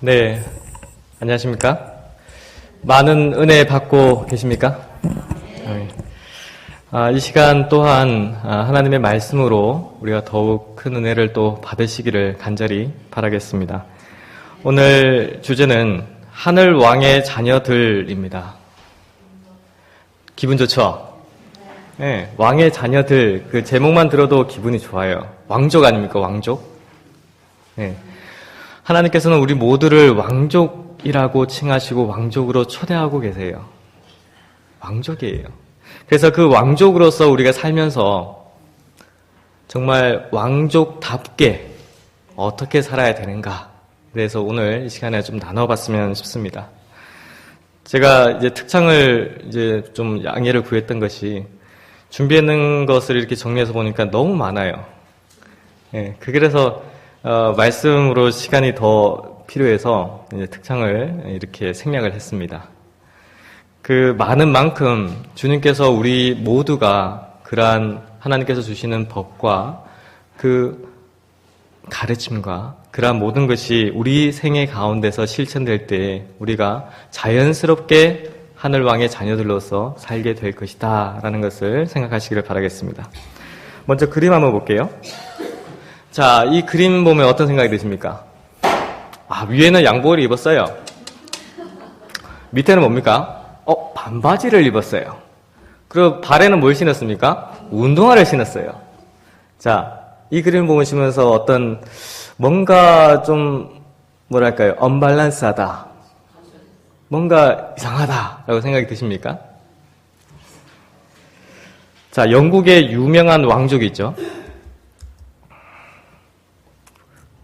네, 안녕하십니까? 많은 은혜 받고 계십니까? 이 시간 또한 하나님의 말씀으로 우리가 더욱 큰 은혜를 또 받으시기를 간절히 바라겠습니다. 오늘 주제는 하늘 왕의 자녀들입니다. 기분 좋죠? 네, 왕의 자녀들, 그 제목만 들어도 기분이 좋아요. 왕족 아닙니까? 왕족? 네. 하나님께서는 우리 모두를 왕족이라고 칭하시고 왕족으로 초대하고 계세요. 왕족이에요. 그래서 그 왕족으로서 우리가 살면서 정말 왕족답게 어떻게 살아야 되는가. 그래서 오늘 이 시간에 좀 나눠봤으면 싶습니다. 제가 이제 특창을 이제 좀 양해를 구했던 것이 준비했는 것을 이렇게 정리해서 보니까 너무 많아요. 예, 그래서 말씀으로 시간이 더 필요해서 이제 특창을 이렇게 생략을 했습니다. 그 많은 만큼 주님께서 우리 모두가 그러한 하나님께서 주시는 법과 그 가르침과 그러한 모든 것이 우리 생애 가운데서 실천될 때 우리가 자연스럽게 하늘왕의 자녀들로서 살게 될 것이다 라는 것을 생각하시기를 바라겠습니다. 먼저 그림 한번 볼게요. 자, 이 그림 보면 어떤 생각이 드십니까? 위에는 양복을 입었어요. 밑에는 뭡니까? 반바지를 입었어요. 그리고 발에는 뭘 신었습니까? 운동화를 신었어요. 자, 이 그림 보시면서 어떤 뭔가 좀 뭐랄까요? 언밸런스하다. 뭔가 이상하다라고 생각이 드십니까? 자, 영국의 유명한 왕족이 있죠.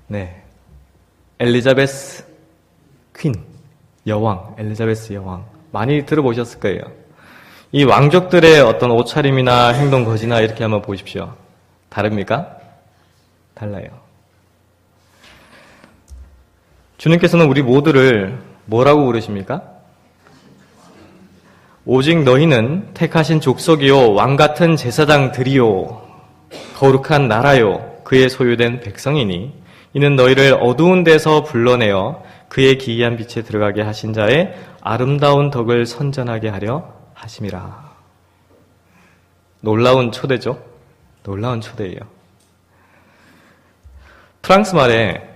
네, 엘리자베스 퀸, 여왕, 엘리자베스 여왕. 많이 들어보셨을 거예요. 이 왕족들의 어떤 옷차림이나 행동 거지나 이렇게 한번 보십시오. 다릅니까? 달라요. 주님께서는 우리 모두를 뭐라고 부르십니까? 오직 너희는 택하신 족속이요 왕같은 제사장들이요 거룩한 나라요 그의 소유된 백성이니 이는 너희를 어두운 데서 불러내어 그의 기이한 빛에 들어가게 하신 자의 아름다운 덕을 선전하게 하려 하심이라. 놀라운 초대죠? 놀라운 초대예요. 프랑스 말에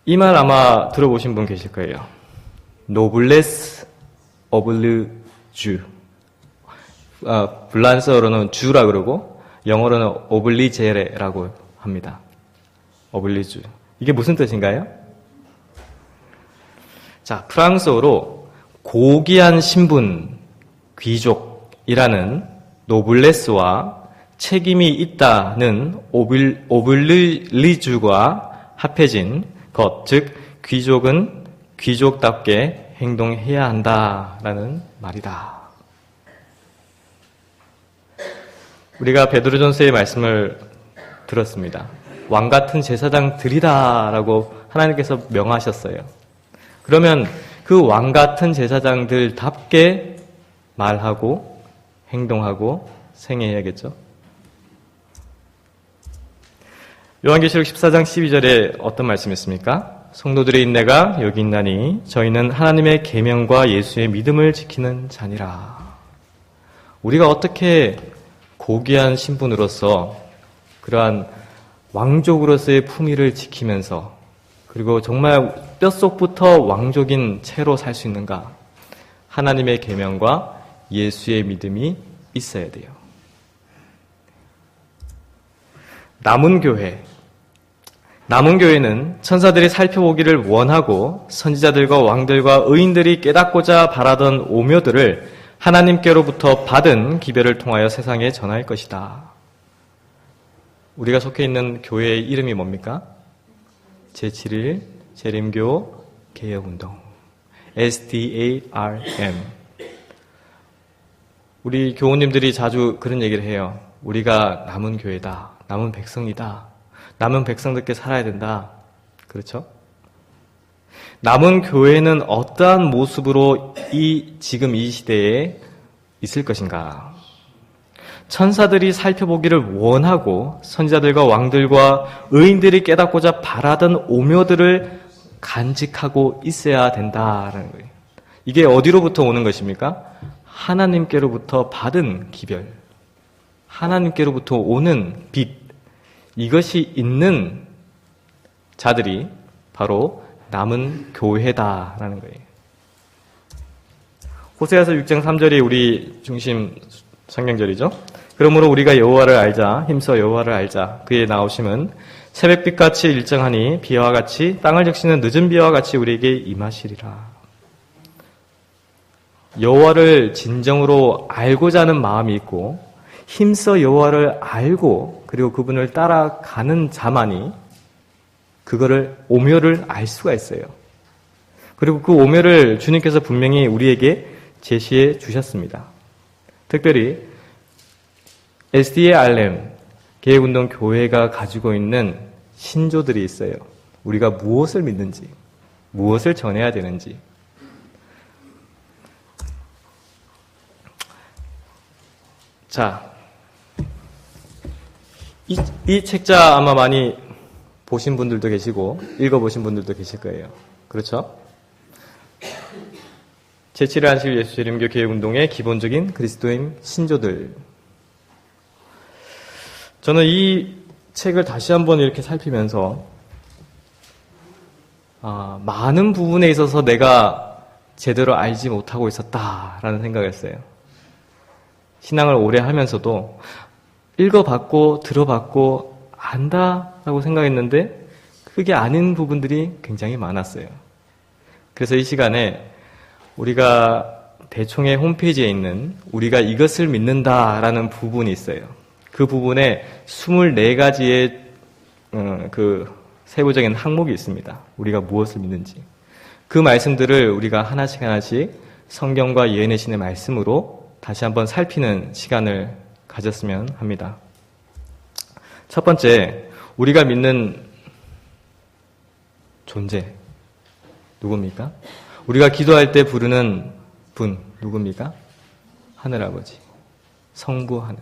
이 말 아마 들어보신 분 계실 거예요. 노블레스 오블르 주. 불란스어로는 주라 그러고 영어로는 오블리제레라고 합니다. 오블리주. 이게 무슨 뜻인가요? 자, 프랑스어로 고귀한 신분, 귀족이라는 노블레스와 책임이 있다는 오블리주가 합해진 것, 즉 귀족은 귀족답게 행동해야 한다라는 말이다. 우리가 베드로전서의 말씀을 들었습니다. 왕같은 제사장들이다라고 하나님께서 명하셨어요. 그러면 그 왕같은 제사장들답게 말하고 행동하고 생애해야겠죠. 요한계시록 14장 12절에 어떤 말씀이 있습니까? 성도들의 인내가 여기 있나니 저희는 하나님의 계명과 예수의 믿음을 지키는 자니라. 우리가 어떻게 고귀한 신분으로서 그러한 왕족으로서의 품위를 지키면서 그리고 정말 뼛속부터 왕족인 채로 살 수 있는가? 하나님의 계명과 예수의 믿음이 있어야 돼요. 남은 교회는 천사들이 살펴보기를 원하고 선지자들과 왕들과 의인들이 깨닫고자 바라던 오묘들을 하나님께로부터 받은 기별을 통하여 세상에 전할 것이다. 우리가 속해 있는 교회의 이름이 뭡니까? 제7일 재림교 개혁운동 SDARM. 우리 교우님들이 자주 그런 얘기를 해요. 우리가 남은 교회다. 남은 백성이다. 남은 백성들께 살아야 된다. 그렇죠? 남은 교회는 어떠한 모습으로 지금 이 시대에 있을 것인가? 천사들이 살펴보기를 원하고 선지자들과 왕들과 의인들이 깨닫고자 바라던 오묘들을 간직하고 있어야 된다라는 거예요. 이게 어디로부터 오는 것입니까? 하나님께로부터 받은 기별, 하나님께로부터 오는 빛, 이것이 있는 자들이 바로 남은 교회다라는 거예요. 호세아서 6장 3절이 우리 중심 성경절이죠. 그러므로 우리가 여호와를 알자, 힘써 여호와를 알자. 그의 나오심은 새벽빛같이 일정하니 비와 같이 땅을 적시는 늦은 비와 같이 우리에게 임하시리라. 여호와를 진정으로 알고자 하는 마음이 있고 힘써 여호와를 알고 그리고 그분을 따라가는 자만이 그거를 오묘를 알 수가 있어요. 그리고 그 오묘를 주님께서 분명히 우리에게 제시해 주셨습니다. 특별히 SDARM 개혁운동 교회가 가지고 있는 신조들이 있어요. 우리가 무엇을 믿는지, 무엇을 전해야 되는지. 자, 이 책자 아마 많이 보신 분들도 계시고 읽어보신 분들도 계실 거예요. 그렇죠? 제7회 안식 예수재림교 개혁운동의 기본적인 그리스도인 신조들. 저는 이 책을 다시 한번 이렇게 살피면서 많은 부분에 있어서 내가 제대로 알지 못하고 있었다라는 생각을 했어요. 신앙을 오래 하면서도 읽어봤고 들어봤고 안다라고 생각했는데 그게 아닌 부분들이 굉장히 많았어요. 그래서 이 시간에 우리가 대총의 홈페이지에 있는 우리가 이것을 믿는다라는 부분이 있어요. 그 부분에 24가지의 그 세부적인 항목이 있습니다. 우리가 무엇을 믿는지. 그 말씀들을 우리가 하나씩 성경과 예언의 신의 말씀으로 다시 한번 살피는 시간을 가졌으면 합니다. 첫 번째, 우리가 믿는 존재 누굽니까? 우리가 기도할 때 부르는 분 누굽니까? 하늘아버지, 성부하는.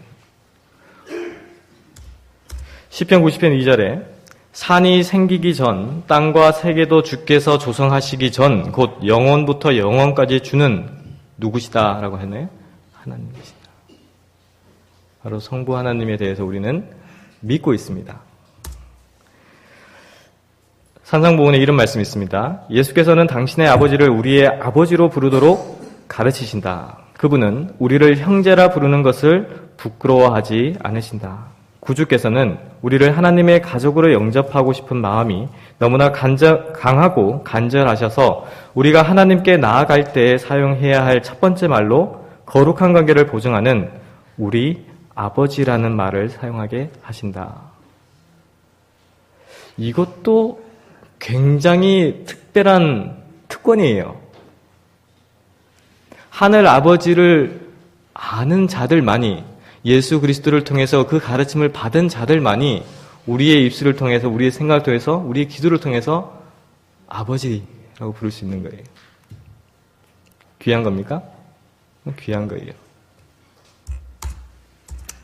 시편 90편 2절에 산이 생기기 전 땅과 세계도 주께서 조성하시기 전 곧 영원부터 영원까지 주는 누구시다 라고 했나요? 하나님이시다. 바로 성부 하나님에 대해서 우리는 믿고 있습니다. 산상보훈에 이런 말씀이 있습니다. 예수께서는 당신의 아버지를 우리의 아버지로 부르도록 가르치신다. 그분은 우리를 형제라 부르는 것을 부끄러워하지 않으신다. 구주께서는 우리를 하나님의 가족으로 영접하고 싶은 마음이 너무나 강하고 간절하셔서 우리가 하나님께 나아갈 때 사용해야 할 첫 번째 말로 거룩한 관계를 보증하는 우리 아버지라는 말을 사용하게 하신다. 이것도 굉장히 특별한 특권이에요. 하늘 아버지를 아는 자들만이, 예수 그리스도를 통해서 그 가르침을 받은 자들만이 우리의 입술을 통해서, 우리의 생각을 통해서, 우리의 기도를 통해서 아버지라고 부를 수 있는 거예요. 귀한 겁니까? 귀한 거예요.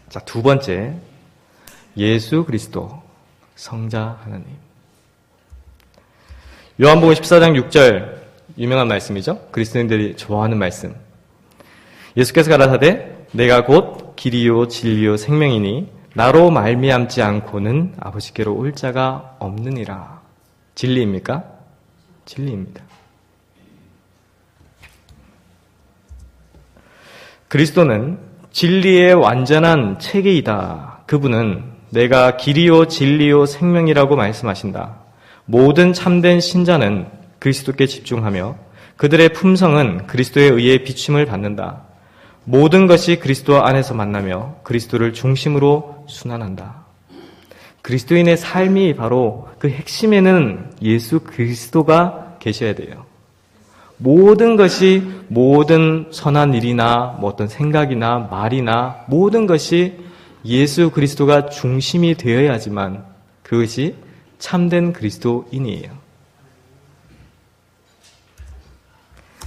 자, 두 번째, 예수 그리스도, 성자 하나님. 요한복음 14장 6절, 유명한 말씀이죠. 그리스도인들이 좋아하는 말씀. 예수께서 가라사대 내가 곧 길이요 진리요 생명이니 나로 말미암지 않고는 아버지께로 올 자가 없느니라. 진리입니까? 진리입니다. 그리스도는 진리의 완전한 체계이다. 그분은 내가 길이요 진리요 생명이라고 말씀하신다. 모든 참된 신자는 그리스도께 집중하며 그들의 품성은 그리스도에 의해 비춤을 받는다. 모든 것이 그리스도 안에서 만나며 그리스도를 중심으로 순환한다. 그리스도인의 삶이 바로 그 핵심에는 예수 그리스도가 계셔야 돼요. 모든 것이, 모든 선한 일이나 어떤 생각이나 말이나 모든 것이 예수 그리스도가 중심이 되어야지만 그것이 참된 그리스도인이에요.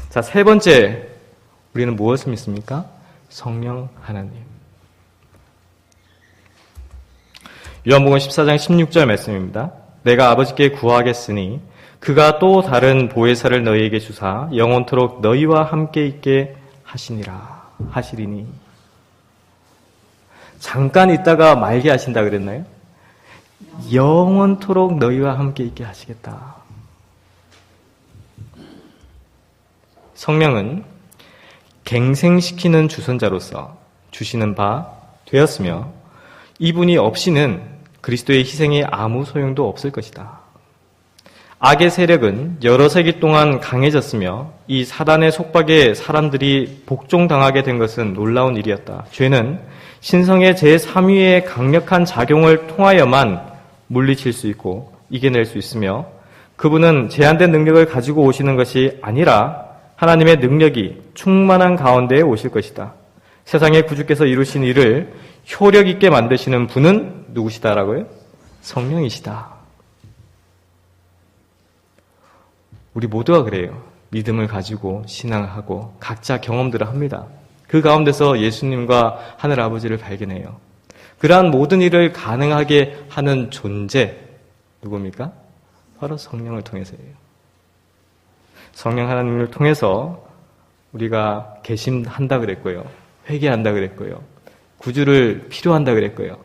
자, 세 번째, 우리는 무엇을 믿습니까? 성령 하나님. 요한복음 14장 16절 말씀입니다. 내가 아버지께 구하겠으니 그가 또 다른 보혜사를 너희에게 주사 영원토록 너희와 함께 있게 하시리니. 잠깐 있다가 말게 하신다 그랬나요? 영원토록 너희와 함께 있게 하시겠다. 성령은 갱생시키는 주선자로서 주시는 바 되었으며 이분이 없이는 그리스도의 희생이 아무 소용도 없을 것이다. 악의 세력은 여러 세기 동안 강해졌으며 이 사단의 속박에 사람들이 복종당하게 된 것은 놀라운 일이었다. 죄는 신성의 제3위의 강력한 작용을 통하여만 물리칠 수 있고 이겨낼 수 있으며 그분은 제한된 능력을 가지고 오시는 것이 아니라 하나님의 능력이 충만한 가운데에 오실 것이다. 세상의 구주께서 이루신 일을 효력 있게 만드시는 분은 누구시다라고요? 성령이시다. 우리 모두가 그래요. 믿음을 가지고 신앙하고 각자 경험들을 합니다. 그 가운데서 예수님과 하늘아버지를 발견해요. 그러한 모든 일을 가능하게 하는 존재 누굽니까? 바로 성령을 통해서예요. 성령 하나님을 통해서 우리가 개심한다 그랬고요. 회개한다 그랬고요. 구주를 필요한다 그랬고요.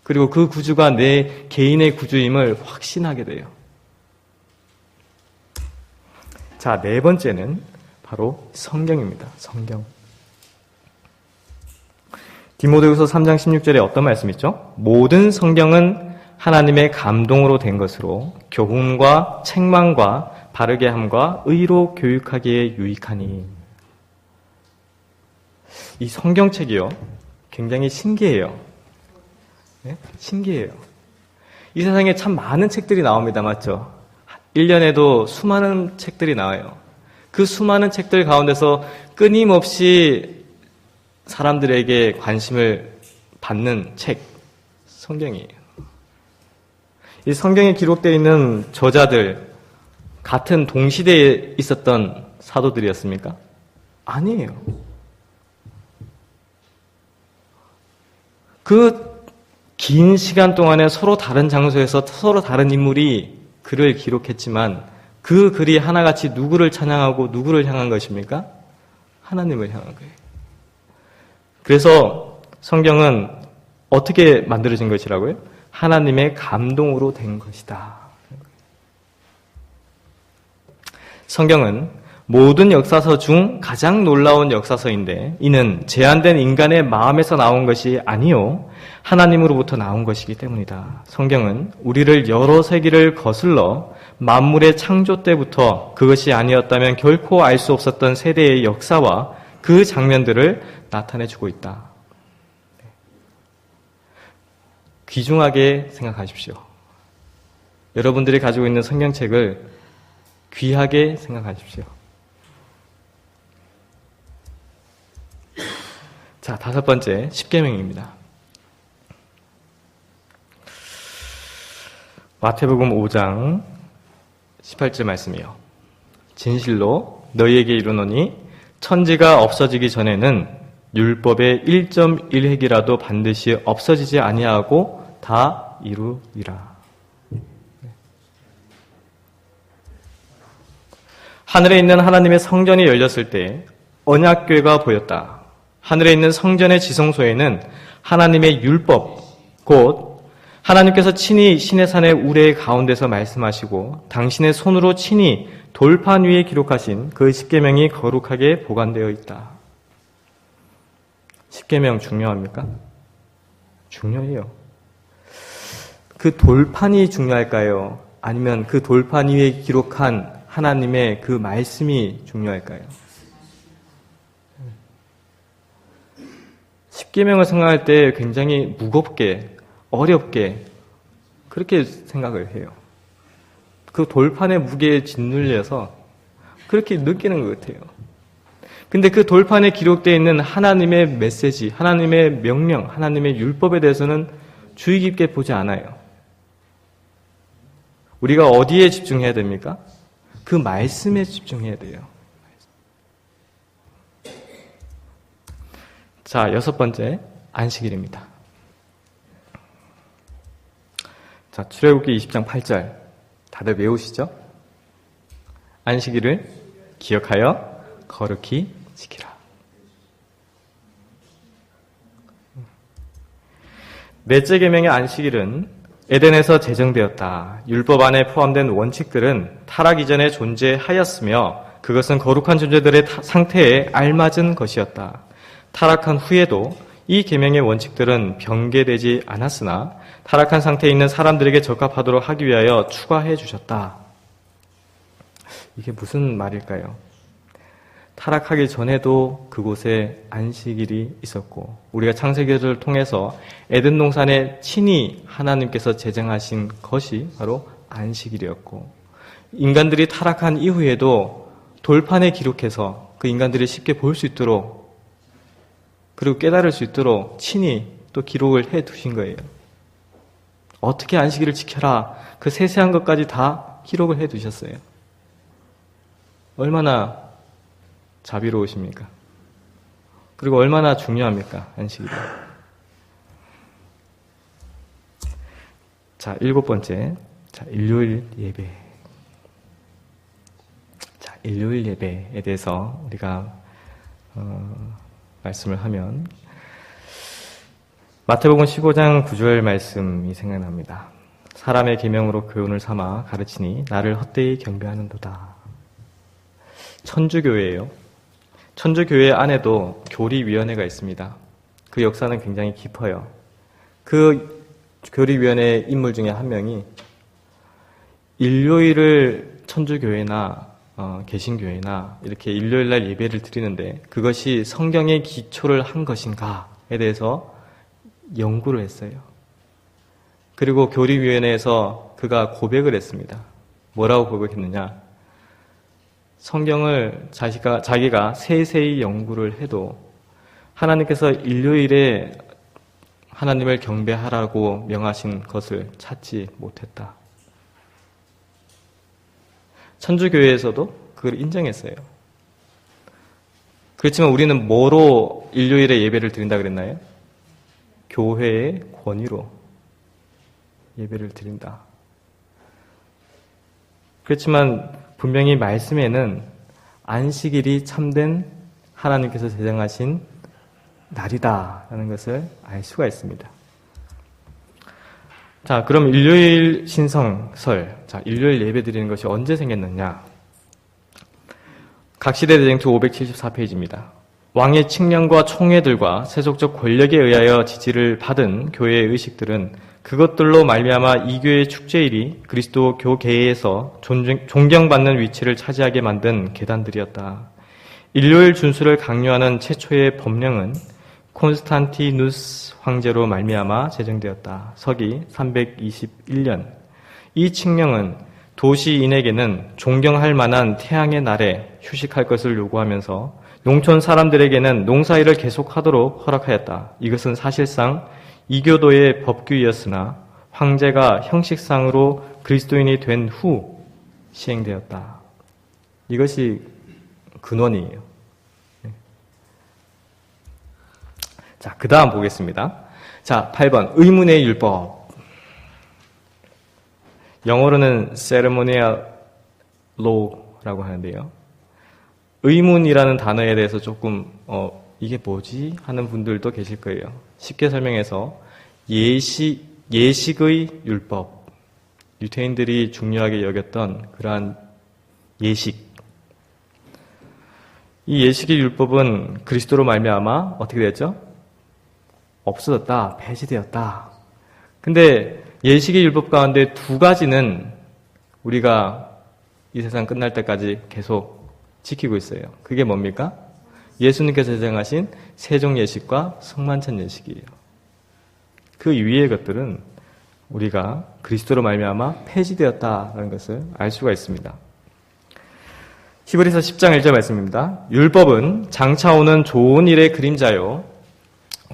그리고 그 구주가 내 개인의 구주임을 확신하게 돼요. 자, 네 번째는 바로 성경입니다. 성경. 디모데후서 3장 16절에 어떤 말씀이 있죠? 모든 성경은 하나님의 감동으로 된 것으로 교훈과 책망과 바르게 함과 의로 교육하기에 유익하니. 이 성경책이요, 굉장히 신기해요. 네? 신기해요. 이 세상에 참 많은 책들이 나옵니다. 맞죠? 1년에도 수많은 책들이 나와요. 그 수많은 책들 가운데서 끊임없이 사람들에게 관심을 받는 책, 성경이에요. 이 성경에 기록되어 있는 저자들, 같은 동시대에 있었던 사도들이었습니까? 아니에요. 그 긴 시간 동안에 서로 다른 장소에서 서로 다른 인물이 글을 기록했지만 그 글이 하나같이 누구를 찬양하고 누구를 향한 것입니까? 하나님을 향한 거예요. 그래서 성경은 어떻게 만들어진 것이라고요? 하나님의 감동으로 된 것이다. 성경은 모든 역사서 중 가장 놀라운 역사서인데 이는 제한된 인간의 마음에서 나온 것이 아니요 하나님으로부터 나온 것이기 때문이다. 성경은 우리를 여러 세기를 거슬러 만물의 창조 때부터 그것이 아니었다면 결코 알 수 없었던 세대의 역사와 그 장면들을 나타내주고 있다. 귀중하게 생각하십시오. 여러분들이 가지고 있는 성경책을 귀하게 생각하십시오. 자, 다섯 번째, 십계명입니다. 마태복음 5장 18절 말씀이요. 진실로 너희에게 이르노니 천지가 없어지기 전에는 율법의 1.1획이라도 반드시 없어지지 아니하고 다 이루리라. 하늘에 있는 하나님의 성전이 열렸을 때 언약궤가 보였다. 하늘에 있는 성전의 지성소에는 하나님의 율법, 곧 하나님께서 친히 시내산의 우레의 가운데서 말씀하시고 당신의 손으로 친히 돌판 위에 기록하신 그 십계명이 거룩하게 보관되어 있다. 십계명 중요합니까? 중요해요. 그 돌판이 중요할까요? 아니면 그 돌판 위에 기록한 하나님의 그 말씀이 중요할까요? 십계명을 생각할 때 굉장히 무겁게, 어렵게 그렇게 생각을 해요. 그 돌판의 무게에 짓눌려서 그렇게 느끼는 것 같아요. 근데 그 돌판에 기록되어 있는 하나님의 메시지, 하나님의 명령, 하나님의 율법에 대해서는 주의 깊게 보지 않아요. 우리가 어디에 집중해야 됩니까? 그 말씀에 집중해야 돼요. 자, 여섯 번째, 안식일입니다. 자, 출애굽기 20장 8절 다들 외우시죠? 안식일을 기억하여 거룩히 지키라. 넷째 계명의 안식일은 에덴에서 제정되었다. 율법 안에 포함된 원칙들은 타락 이전에 존재하였으며 그것은 거룩한 존재들의 상태에 알맞은 것이었다. 타락한 후에도 이 계명의 원칙들은 변개되지 않았으나 타락한 상태에 있는 사람들에게 적합하도록 하기 위하여 추가해 주셨다. 이게 무슨 말일까요? 타락하기 전에도 그곳에 안식일이 있었고 우리가 창세기를 통해서 에덴 동산에 친히 하나님께서 제정하신 것이 바로 안식일이었고 인간들이 타락한 이후에도 돌판에 기록해서 그 인간들이 쉽게 볼 수 있도록 그리고 깨달을 수 있도록 친히 또 기록을 해 두신 거예요. 어떻게 안식일을 지켜라 그 세세한 것까지 다 기록을 해 두셨어요. 얼마나 자비로우십니까? 그리고 얼마나 중요합니까? 안식일이. 자, 7번째. 자, 일요일 예배. 자, 일요일 예배에 대해서 우리가 말씀을 하면 마태복음 15장 9절 말씀이 생각납니다. 사람의 계명으로 교훈을 삼아 가르치니 나를 헛되이 경배하는도다. 천주교회예요. 천주교회 안에도 교리위원회가 있습니다. 그 역사는 굉장히 깊어요. 그 교리위원회 인물 중에 한 명이 일요일을 천주교회나 개신교회나 이렇게 일요일날 예배를 드리는데 그것이 성경에 기초를 한 것인가에 대해서 연구를 했어요. 그리고 교리위원회에서 그가 고백을 했습니다. 뭐라고 고백했느냐? 성경을 자기가 세세히 연구를 해도 하나님께서 일요일에 하나님을 경배하라고 명하신 것을 찾지 못했다. 천주교회에서도 그걸 인정했어요. 그렇지만 우리는 뭐로 일요일에 예배를 드린다 그랬나요? 교회의 권위로 예배를 드린다. 그렇지만 분명히 말씀에는 안식일이 참된 하나님께서 제정하신 날이다라는 것을 알 수가 있습니다. 자, 그럼 일요일 신성설, 자, 일요일 예배 드리는 것이 언제 생겼느냐? 각시대 대쟁투 574페이지입니다. 왕의 칙령과 총회들과 세속적 권력에 의하여 지지를 받은 교회의 의식들은 그것들로 말미암아 이 교회의 축제일이 그리스도 교계에서 존경받는 위치를 차지하게 만든 계단들이었다. 일요일 준수를 강요하는 최초의 법령은 콘스탄티누스 황제로 말미암아 제정되었다. 서기 321년. 이 칙령은 도시인에게는 존경할 만한 태양의 날에 휴식할 것을 요구하면서 농촌 사람들에게는 농사일을 계속하도록 허락하였다. 이것은 사실상 이교도의 법규였으나 황제가 형식상으로 그리스도인이 된 후 시행되었다. 이것이 근원이에요. 자, 그 다음 보겠습니다. 자, 8번. 의문의 율법. 영어로는 ceremonial law라고 하는데요. 의문이라는 단어에 대해서 조금 이게 뭐지? 하는 분들도 계실 거예요. 쉽게 설명해서 예식의 율법. 유태인들이 중요하게 여겼던 그러한 예식. 이 예식의 율법은 그리스도로 말미암아 어떻게 됐죠? 없어졌다. 폐지되었다. 근데 예식의 율법 가운데 두 가지는 우리가 이 세상 끝날 때까지 계속 지키고 있어요. 그게 뭡니까? 예수님께서 제정하신 세종 예식과 성만찬 예식이에요. 그 위의 것들은 우리가 그리스도로 말미암아 폐지되었다는 것을 알 수가 있습니다. 히브리서 10장 1절 말씀입니다. 율법은 장차 오는 좋은 일의 그림자요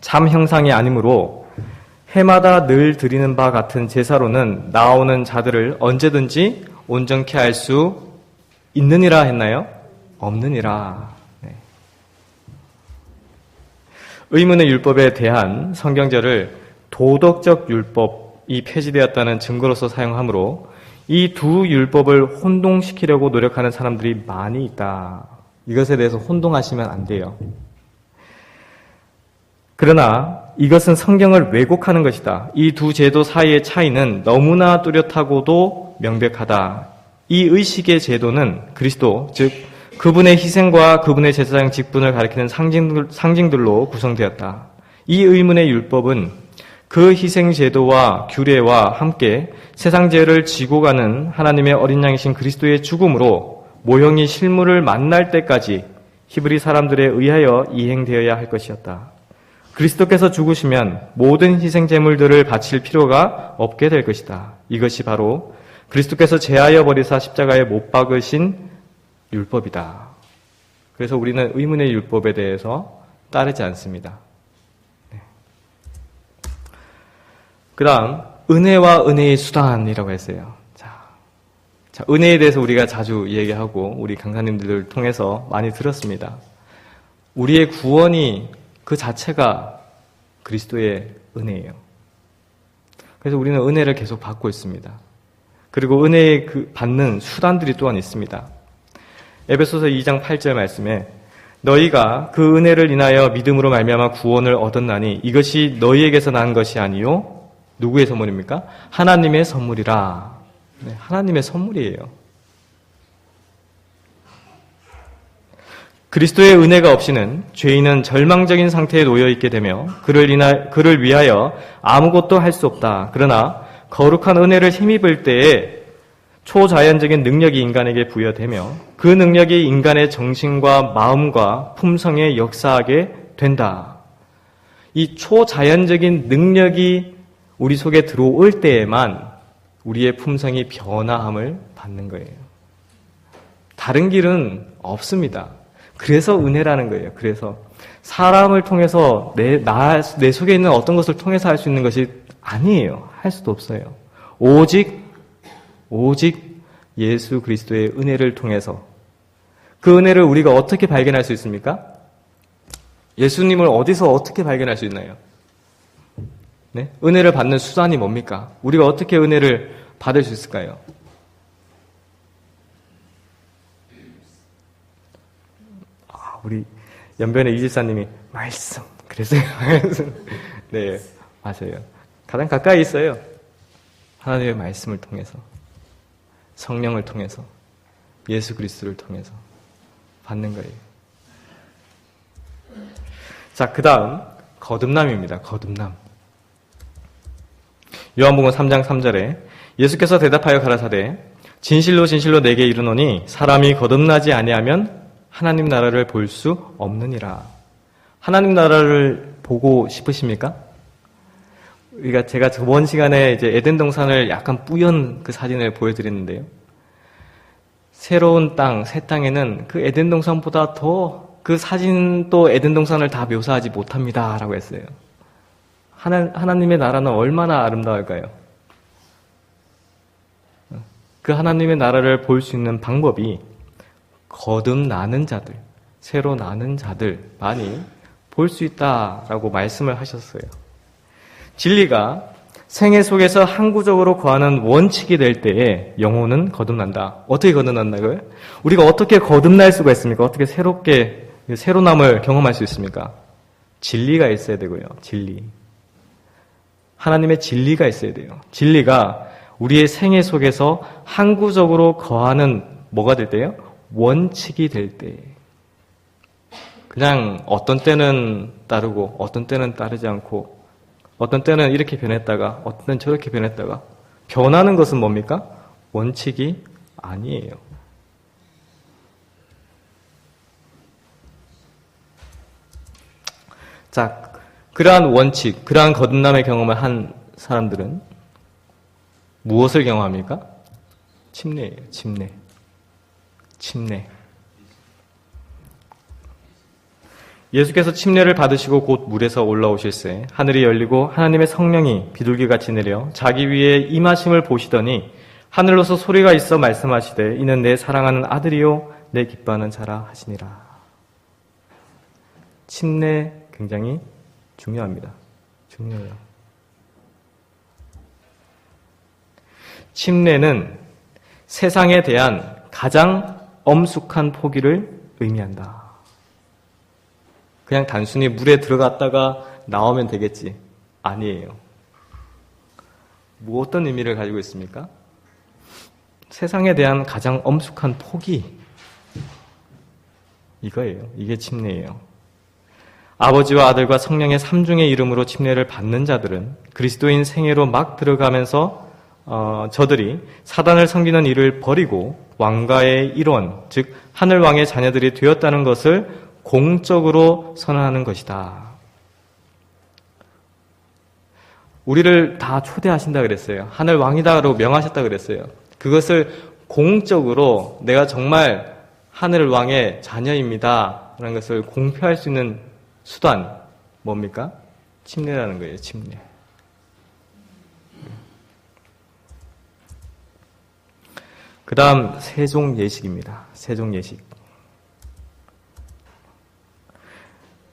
참 형상이 아니므로 해마다 늘 드리는 바 같은 제사로는 나오는 자들을 언제든지 온전케 할 수 있느니라 했나요? 없느니라. 네. 의문의 율법에 대한 성경절을 도덕적 율법이 폐지되었다는 증거로서 사용하므로 이 두 율법을 혼동시키려고 노력하는 사람들이 많이 있다. 이것에 대해서 혼동하시면 안 돼요. 그러나 이것은 성경을 왜곡하는 것이다. 이 두 제도 사이의 차이는 너무나 뚜렷하고도 명백하다. 이 의식의 제도는 그리스도, 즉 그분의 희생과 그분의 제사장 직분을 가리키는 상징들로 구성되었다. 이 의문의 율법은 그 희생 제도와 규례와 함께 세상 죄를 지고 가는 하나님의 어린 양이신 그리스도의 죽음으로 모형이 실물을 만날 때까지 히브리 사람들에 의하여 이행되어야 할 것이었다. 그리스도께서 죽으시면 모든 희생 제물들을 바칠 필요가 없게 될 것이다. 이것이 바로 그리스도께서 제하여 버리사 십자가에 못 박으신 율법이다. 그래서 우리는 의문의 율법에 대해서 따르지 않습니다. 그 다음 은혜와 은혜의 수단이라고 했어요. 자, 은혜에 대해서 우리가 자주 얘기하고 우리 강사님들을 통해서 많이 들었습니다. 우리의 구원이 그 자체가 그리스도의 은혜예요. 그래서 우리는 은혜를 계속 받고 있습니다. 그리고 은혜에 받는 수단들이 또한 있습니다. 에베소서 2장 8절 말씀에 너희가 그 은혜를 인하여 믿음으로 말미암아 구원을 얻었나니 이것이 너희에게서 난 것이 아니요 누구의 선물입니까? 하나님의 선물이라. 네, 하나님의 선물이에요. 그리스도의 은혜가 없이는 죄인은 절망적인 상태에 놓여 있게 되며 그를 위하여 아무것도 할 수 없다. 그러나 거룩한 은혜를 힘입을 때에 초자연적인 능력이 인간에게 부여되며 그 능력이 인간의 정신과 마음과 품성에 역사하게 된다. 이 초자연적인 능력이 우리 속에 들어올 때에만 우리의 품성이 변화함을 받는 거예요. 다른 길은 없습니다. 그래서 은혜라는 거예요. 그래서 사람을 통해서 내 속에 있는 어떤 것을 통해서 할 수 있는 것이 아니에요. 할 수도 없어요. 오직 예수 그리스도의 은혜를 통해서 그 은혜를 우리가 어떻게 발견할 수 있습니까? 예수님을 어디서 어떻게 발견할 수 있나요? 네? 은혜를 받는 수단이 뭡니까? 우리가 어떻게 은혜를 받을 수 있을까요? 우리 연변의 이집사님이 말씀 그랬어요. 네, 맞아요. 가장 가까이 있어요. 하나님의 말씀을 통해서, 성령을 통해서, 예수 그리스도를 통해서 받는 거예요. 자, 그 다음 거듭남입니다. 거듭남. 요한복음 3장 3절에 예수께서 대답하여 가라사대 진실로 진실로 내게 이르노니 사람이 거듭나지 아니하면 하나님 나라를 볼 수 없느니라. 하나님 나라를 보고 싶으십니까? 제가 저번 시간에 이제 에덴 동산을 약간 뿌연 그 사진을 보여드렸는데요. 새로운 땅, 새 땅에는 그 에덴 동산보다 더 그 사진도 에덴 동산을 다 묘사하지 못합니다. 라고 했어요. 하나님의 나라는 얼마나 아름다울까요? 그 하나님의 나라를 볼 수 있는 방법이 거듭나는 자들, 새로 나는 자들만이 볼 수 있다라고 말씀을 하셨어요. 진리가 생애 속에서 항구적으로 거하는 원칙이 될 때에 영혼은 거듭난다. 어떻게 거듭난다고요? 우리가 어떻게 거듭날 수가 있습니까? 어떻게 새로남을 경험할 수 있습니까? 진리가 있어야 되고요. 진리. 하나님의 진리가 있어야 돼요. 진리가 우리의 생애 속에서 항구적으로 거하는 뭐가 될 때요? 원칙이 될 때. 그냥 어떤 때는 따르고 어떤 때는 따르지 않고 어떤 때는 이렇게 변했다가 어떤 때는 저렇게 변했다가 변하는 것은 뭡니까? 원칙이 아니에요. 자, 그러한 원칙, 그러한 거듭남의 경험을 한 사람들은 무엇을 경험합니까? 침례예요. 침례. 예수께서 침례를 받으시고 곧 물에서 올라오실새 하늘이 열리고 하나님의 성령이 비둘기같이 내려 자기 위에 임하심을 보시더니 하늘로서 소리가 있어 말씀하시되 이는 내 사랑하는 아들이요 내 기뻐하는 자라 하시니라. 침례 굉장히 중요합니다. 중요해요. 침례는 세상에 대한 가장 엄숙한 포기를 의미한다. 그냥 단순히 물에 들어갔다가 나오면 되겠지. 아니에요. 뭐 어떤 의미를 가지고 있습니까? 세상에 대한 가장 엄숙한 포기. 이거예요. 이게 침례예요. 아버지와 아들과 성령의 삼중의 이름으로 침례를 받는 자들은 그리스도인 생애로 막 들어가면서 저들이 사단을 섬기는 일을 버리고 왕가의 일원, 즉 하늘왕의 자녀들이 되었다는 것을 공적으로 선언하는 것이다. 우리를 다 초대하신다 그랬어요. 하늘왕이다라고 명하셨다 그랬어요. 그것을 공적으로 내가 정말 하늘왕의 자녀입니다 라는 것을 공표할 수 있는 수단 뭡니까? 침례라는 거예요. 침례. 그 다음 세종 예식입니다. 세종 예식.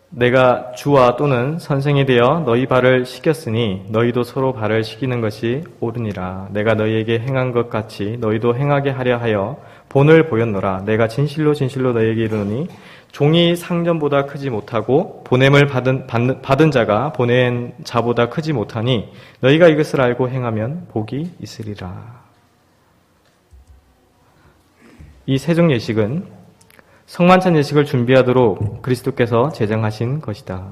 내가 주와 또는 선생이 되어 너희 발을 씻겼으니 너희도 서로 발을 씻기는 것이 옳으니라. 내가 너희에게 행한 것 같이 너희도 행하게 하려 하여 본을 보였노라. 내가 진실로 진실로 너희에게 이르노니 종이 상전보다 크지 못하고 보냄을 받은 자가 보낸 자보다 크지 못하니 너희가 이것을 알고 행하면 복이 있으리라. 이 세종 예식은 성만찬 예식을 준비하도록 그리스도께서 제정하신 것이다.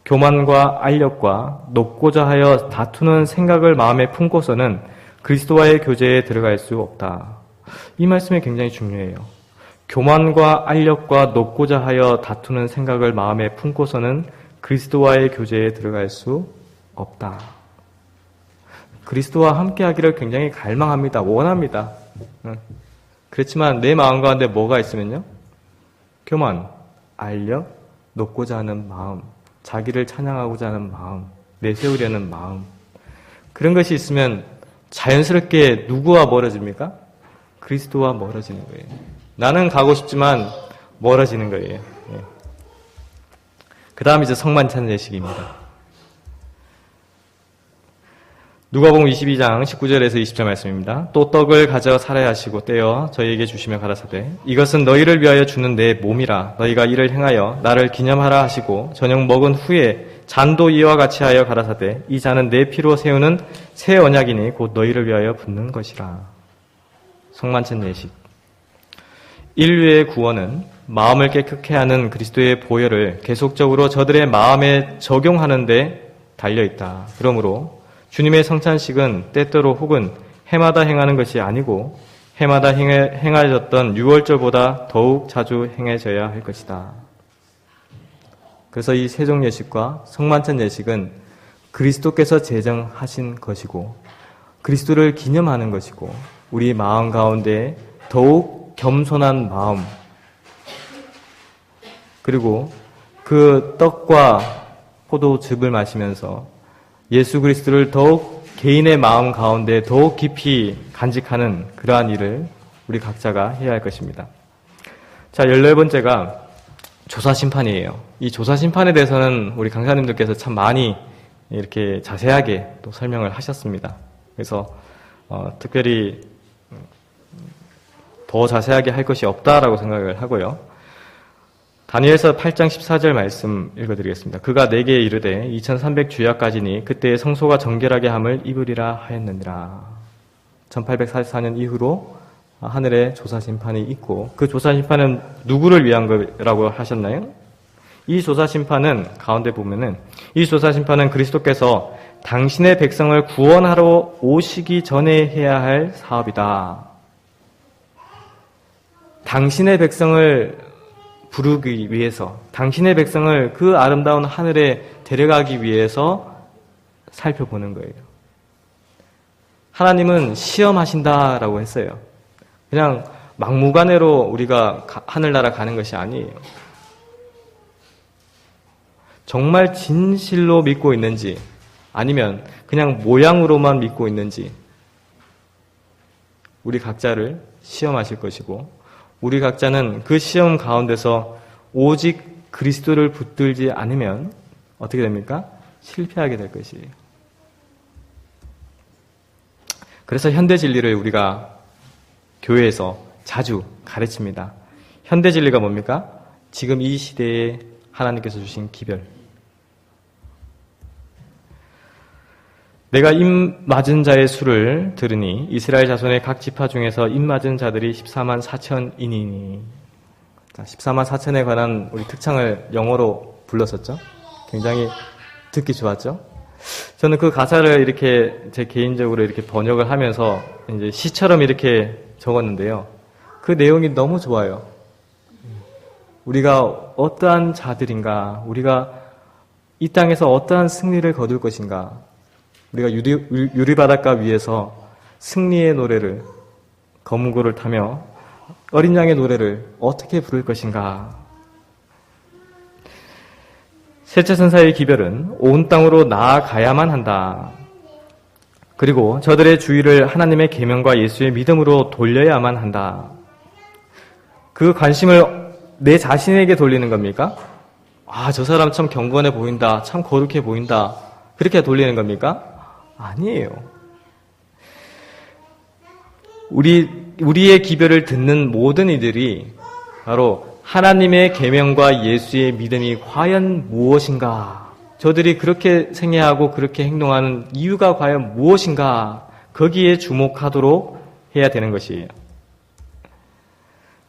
교만과 알력과 높고자 하여 다투는 생각을 마음에 품고서는 그리스도와의 교제에 들어갈 수 없다. 이 말씀이 굉장히 중요해요. 교만과 알력과 높고자 하여 다투는 생각을 마음에 품고서는 그리스도와의 교제에 들어갈 수 없다. 그리스도와 함께하기를 굉장히 갈망합니다. 원합니다. 그렇지만 내 마음 가운데 뭐가 있으면요? 교만, 알력, 높고자 하는 마음, 자기를 찬양하고자 하는 마음, 내세우려는 마음. 그런 것이 있으면 자연스럽게 누구와 멀어집니까? 그리스도와 멀어지는 거예요. 나는 가고 싶지만 멀어지는 거예요. 그 다음 이제 성만찬 예식입니다. 누가복음 22장 19절에서 20절 말씀입니다. 또 떡을 가져 살아야 하시고 떼어 저희에게 주시며 가라사대 이것은 너희를 위하여 주는 내 몸이라 너희가 이를 행하여 나를 기념하라 하시고 저녁 먹은 후에 잔도 이와 같이 하여 가라사대 이 잔은 내 피로 세우는 새 언약이니 곧 너희를 위하여 붓는 것이라. 성만찬 예식. 인류의 구원은 마음을 깨끗게 하는 그리스도의 보혈을 계속적으로 저들의 마음에 적용하는 데 달려있다. 그러므로 주님의 성찬식은 때때로 혹은 해마다 행하는 것이 아니고 해마다 행하셨던 유월절보다 더욱 자주 행해져야 할 것이다. 그래서 이 세종 예식과 성만찬 예식은 그리스도께서 제정하신 것이고 그리스도를 기념하는 것이고 우리 마음 가운데 더욱 겸손한 마음 그리고 그 떡과 포도즙을 마시면서 예수 그리스도를 더욱 개인의 마음 가운데 더욱 깊이 간직하는 그러한 일을 우리 각자가 해야 할 것입니다. 자, 14번째가 조사심판이에요. 이 조사심판에 대해서는 우리 강사님들께서 참 많이 이렇게 자세하게 또 설명을 하셨습니다. 그래서 특별히 더 자세하게 할 것이 없다라고 생각을 하고요. 다니엘서 8장 14절 말씀 읽어드리겠습니다. 그가 내게 이르되 2300주야까지니 그때의 성소가 정결하게 함을 입으리라 하였느니라. 1844년 이후로 하늘에 조사심판이 있고 그 조사심판은 누구를 위한 거라고 하셨나요? 이 조사심판은 가운데 보면은 이 조사심판은 그리스도께서 당신의 백성을 구원하러 오시기 전에 해야 할 사업이다. 당신의 백성을 부르기 위해서 당신의 백성을 그 아름다운 하늘에 데려가기 위해서 살펴보는 거예요. 하나님은 시험하신다라고 했어요. 그냥 막무가내로 우리가 하늘나라 가는 것이 아니에요. 정말 진실로 믿고 있는지 아니면 그냥 모양으로만 믿고 있는지 우리 각자를 시험하실 것이고 우리 각자는 그 시험 가운데서 오직 그리스도를 붙들지 않으면 어떻게 됩니까? 실패하게 될 것이에요. 그래서 현대 진리를 우리가 교회에서 자주 가르칩니다. 현대 진리가 뭡니까? 지금 이 시대에 하나님께서 주신 기별. 내가 입 맞은 자의 수를 들으니 이스라엘 자손의 각 지파 중에서 입 맞은 자들이 14만 4천이니. 14만 4천에 관한 우리 특창을 영어로 불렀었죠. 굉장히 듣기 좋았죠. 저는 그 가사를 이렇게 제 개인적으로 이렇게 번역을 하면서 이제 시처럼 이렇게 적었는데요. 그 내용이 너무 좋아요. 우리가 어떠한 자들인가, 우리가 이 땅에서 어떠한 승리를 거둘 것인가, 우리가 유리바닷가 위에서 승리의 노래를, 검은고를 타며 어린 양의 노래를 어떻게 부를 것인가. 셋째 천사의 기별은 온 땅으로 나아가야만 한다. 그리고 저들의 주의를 하나님의 계명과 예수의 믿음으로 돌려야만 한다. 그 관심을 내 자신에게 돌리는 겁니까? 아, 저 사람 참 경건해 보인다. 참 거룩해 보인다. 그렇게 돌리는 겁니까? 아니에요. 우리의 기별을 듣는 모든 이들이 바로 하나님의 계명과 예수의 믿음이 과연 무엇인가? 저들이 그렇게 생애하고 그렇게 행동하는 이유가 과연 무엇인가? 거기에 주목하도록 해야 되는 것이에요.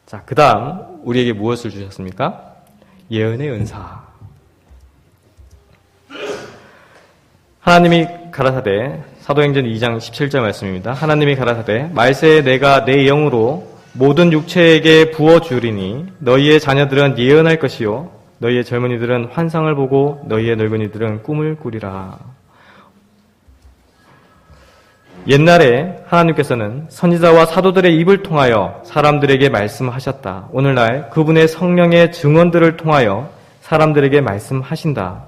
자, 그 다음 우리에게 무엇을 주셨습니까? 예언의 은사. 하나님이 가라사대, 사도행전 2장 17절 말씀입니다. 하나님이 가라사대, 말세에 내가 내 영으로 모든 육체에게 부어주리니 너희의 자녀들은 예언할 것이요 너희의 젊은이들은 환상을 보고 너희의 늙은이들은 꿈을 꾸리라. 옛날에 하나님께서는 선지자와 사도들의 입을 통하여 사람들에게 말씀하셨다. 오늘날 그분의 성령의 증언들을 통하여 사람들에게 말씀하신다.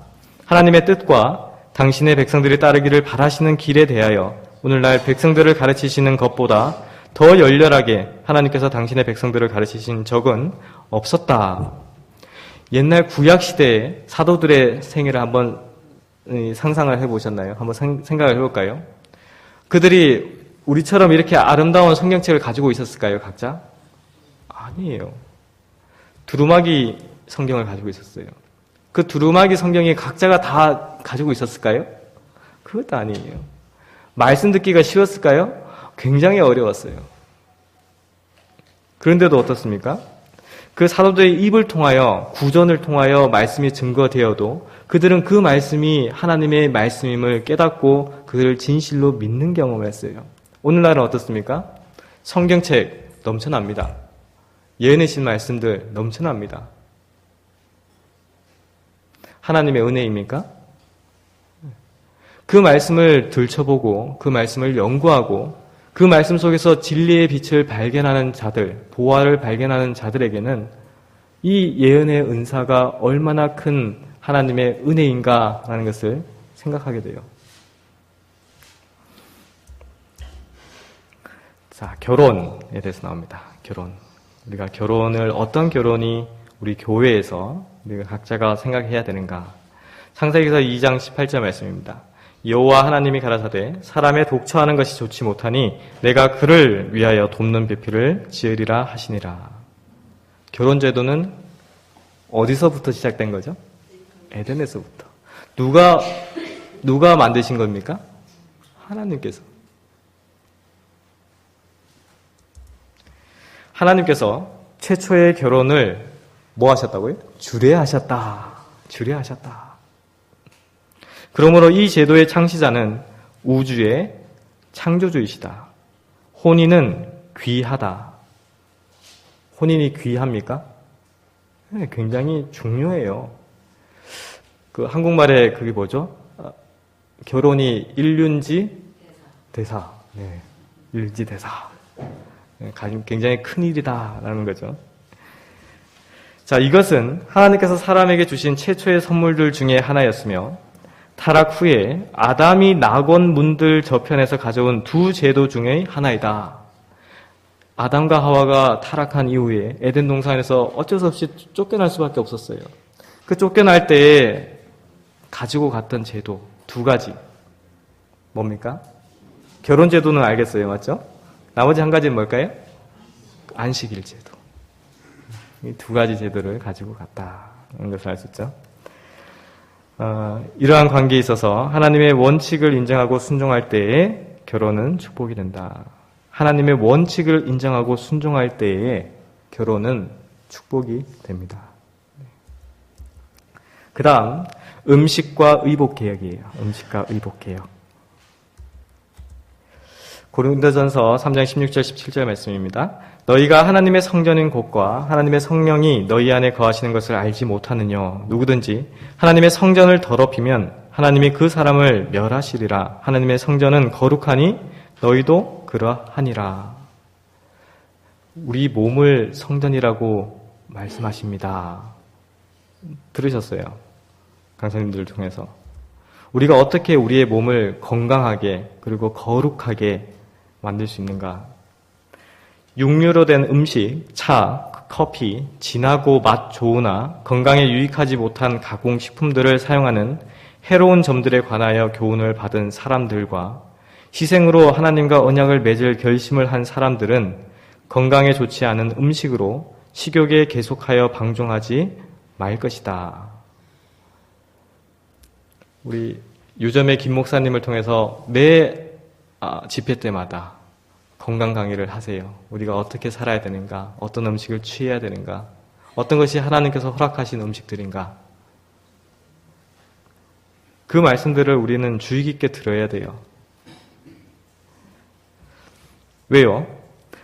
하나님의 뜻과 당신의 백성들이 따르기를 바라시는 길에 대하여 오늘날 백성들을 가르치시는 것보다 더 열렬하게 하나님께서 당신의 백성들을 가르치신 적은 없었다. 옛날 구약시대의 사도들의 생애를 한번 상상을 해보셨나요? 한번 생각을 해볼까요? 그들이 우리처럼 이렇게 아름다운 성경책을 가지고 있었을까요, 각자? 아니에요. 두루마기 성경을 가지고 있었어요. 그 두루마기 성경이 각자가 다 가지고 있었을까요? 그것도 아니에요. 말씀 듣기가 쉬웠을까요? 굉장히 어려웠어요. 그런데도 어떻습니까? 그 사도들의 입을 통하여, 구전을 통하여 말씀이 증거되어도 그들은 그 말씀이 하나님의 말씀임을 깨닫고 그들을 진실로 믿는 경험을 했어요. 오늘날은 어떻습니까? 성경책 넘쳐납니다. 예언하신 말씀들 넘쳐납니다. 하나님의 은혜입니까? 그 말씀을 들춰보고 그 말씀을 연구하고 그 말씀 속에서 진리의 빛을 발견하는 자들, 보화를 발견하는 자들에게는 이 예언의 은사가 얼마나 큰 하나님의 은혜인가라는 것을 생각하게 돼요. 자, 결혼에 대해서 나옵니다. 결혼. 우리가 결혼을, 어떤 결혼이 우리 교회에서 우리가 각자가 생각해야 되는가. 창세기서 2장 18절 말씀입니다. 여호와 하나님이 가라사대 사람의 독처하는 것이 좋지 못하니 내가 그를 위하여 돕는 배필을 지으리라 하시니라. 결혼제도는 어디서부터 시작된 거죠? 에덴에서부터. 누가 만드신 겁니까? 하나님께서. 하나님께서 최초의 결혼을 뭐 하셨다고요? 주례하셨다. 주례하셨다. 그러므로 이 제도의 창시자는 우주의 창조주이시다. 혼인은 귀하다. 혼인이 귀합니까? 네, 굉장히 중요해요. 그 한국말에 그게 뭐죠? 결혼이 일륜지 대사. 네, 일지 대사. 네, 굉장히 큰 일이다라는 거죠. 자, 이것은 하나님께서 사람에게 주신 최초의 선물들 중에 하나였으며 타락 후에 아담이 낙원 문들 저편에서 가져온 두 제도 중의 하나이다. 아담과 하와가 타락한 이후에 에덴 동산에서 어쩔 수 없이 쫓겨날 수밖에 없었어요. 그 쫓겨날 때에 가지고 갔던 제도 두 가지. 뭡니까? 결혼 제도는 알겠어요, 맞죠? 나머지 한 가지는 뭘까요? 안식일 제도. 이 두 가지 제도를 가지고 갔다는 것을 알 수 있죠. 이러한 관계에 있어서 하나님의 원칙을 인정하고 순종할 때에 결혼은 축복이 된다. 하나님의 원칙을 인정하고 순종할 때에 결혼은 축복이 됩니다. 그 다음 음식과 의복개혁이에요. 음식과 의복개혁. 고린도전서 3장 16절 17절 말씀입니다. 너희가 하나님의 성전인 곳과 하나님의 성령이 너희 안에 거하시는 것을 알지 못하느냐. 누구든지 하나님의 성전을 더럽히면 하나님이 그 사람을 멸하시리라. 하나님의 성전은 거룩하니 너희도 그러하니라. 우리 몸을 성전이라고 말씀하십니다. 들으셨어요? 강사님들을 통해서. 우리가 어떻게 우리의 몸을 건강하게 그리고 거룩하게 만들 수 있는가? 육류로 된 음식, 차, 커피, 진하고 맛 좋으나 건강에 유익하지 못한 가공식품들을 사용하는 해로운 점들에 관하여 교훈을 받은 사람들과 희생으로 하나님과 언약을 맺을 결심을 한 사람들은 건강에 좋지 않은 음식으로 식욕에 계속하여 방종하지 말 것이다. 우리 유점의 김 목사님을 통해서 매 집회 때마다 건강 강의를 하세요. 우리가 어떻게 살아야 되는가, 어떤 음식을 취해야 되는가, 어떤 것이 하나님께서 허락하신 음식들인가. 그 말씀들을 우리는 주의 깊게 들어야 돼요. 왜요?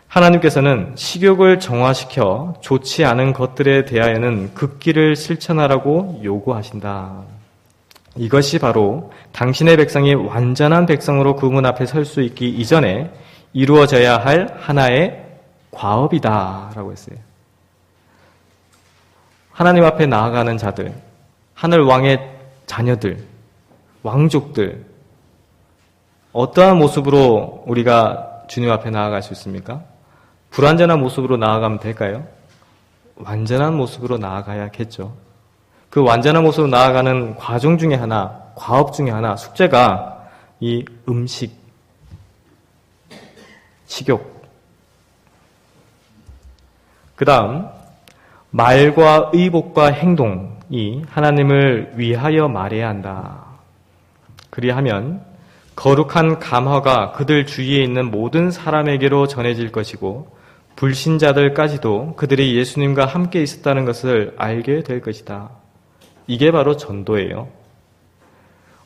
하나님께서는 식욕을 정화시켜 좋지 않은 것들에 대하여는 극기를 실천하라고 요구하신다. 이것이 바로 당신의 백성이 완전한 백성으로 그 문 앞에 설 수 있기 이전에 이루어져야 할 하나의 과업이다 라고 했어요. 하나님 앞에 나아가는 자들, 하늘 왕의 자녀들, 왕족들, 어떠한 모습으로 우리가 주님 앞에 나아갈 수 있습니까? 불완전한 모습으로 나아가면 될까요? 완전한 모습으로 나아가야겠죠. 그 완전한 모습으로 나아가는 과정 중에 하나, 과업 중에 하나, 숙제가 이 음식, 식욕. 그 다음 말과 의복과 행동이 하나님을 위하여 말해야 한다. 그리하면 거룩한 감화가 그들 주위에 있는 모든 사람에게로 전해질 것이고 불신자들까지도 그들이 예수님과 함께 있었다는 것을 알게 될 것이다. 이게 바로 전도예요.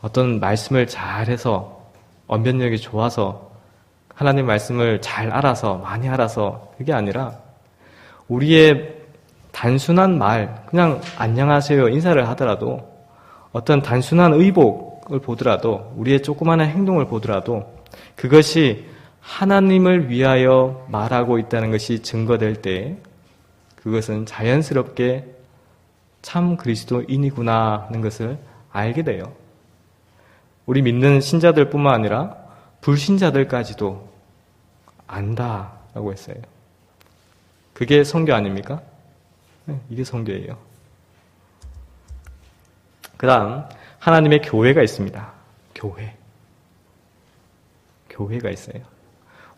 어떤 말씀을 잘해서 언변력이 좋아서 하나님 말씀을 잘 알아서 많이 알아서 그게 아니라 우리의 단순한 말, 그냥 안녕하세요 인사를 하더라도 어떤 단순한 의복을 보더라도 우리의 조그마한 행동을 보더라도 그것이 하나님을 위하여 말하고 있다는 것이 증거될 때 그것은 자연스럽게 참 그리스도인이구나 하는 것을 알게 돼요. 우리 믿는 신자들뿐만 아니라 불신자들까지도 안다라고 했어요. 그게 선교 아닙니까? 네, 이게 선교예요. 그 다음 하나님의 교회가 있습니다. 교회가 있어요.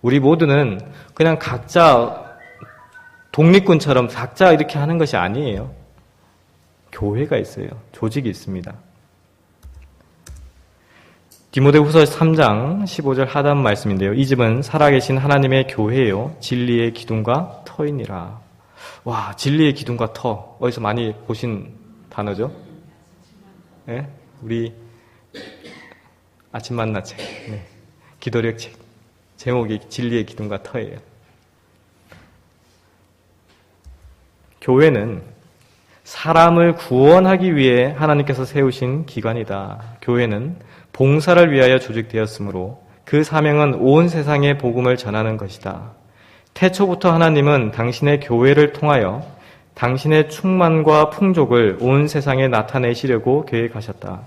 우리 모두는 그냥 각자 독립군처럼 각자 이렇게 하는 것이 아니에요. 교회가 있어요. 조직이 있습니다. 디모데후서 3장 15절 하단 말씀인데요. 이 집은 살아계신 하나님의 교회요 진리의 기둥과 터이니라. 와, 진리의 기둥과 터. 어디서 많이 보신 단어죠? 네? 우리 아침 만나 책, 네. 기도력 책. 제목이 진리의 기둥과 터예요. 교회는 사람을 구원하기 위해 하나님께서 세우신 기관이다. 교회는 봉사를 위하여 조직되었으므로 그 사명은 온 세상에 복음을 전하는 것이다. 태초부터 하나님은 당신의 교회를 통하여 당신의 충만과 풍족을 온 세상에 나타내시려고 계획하셨다.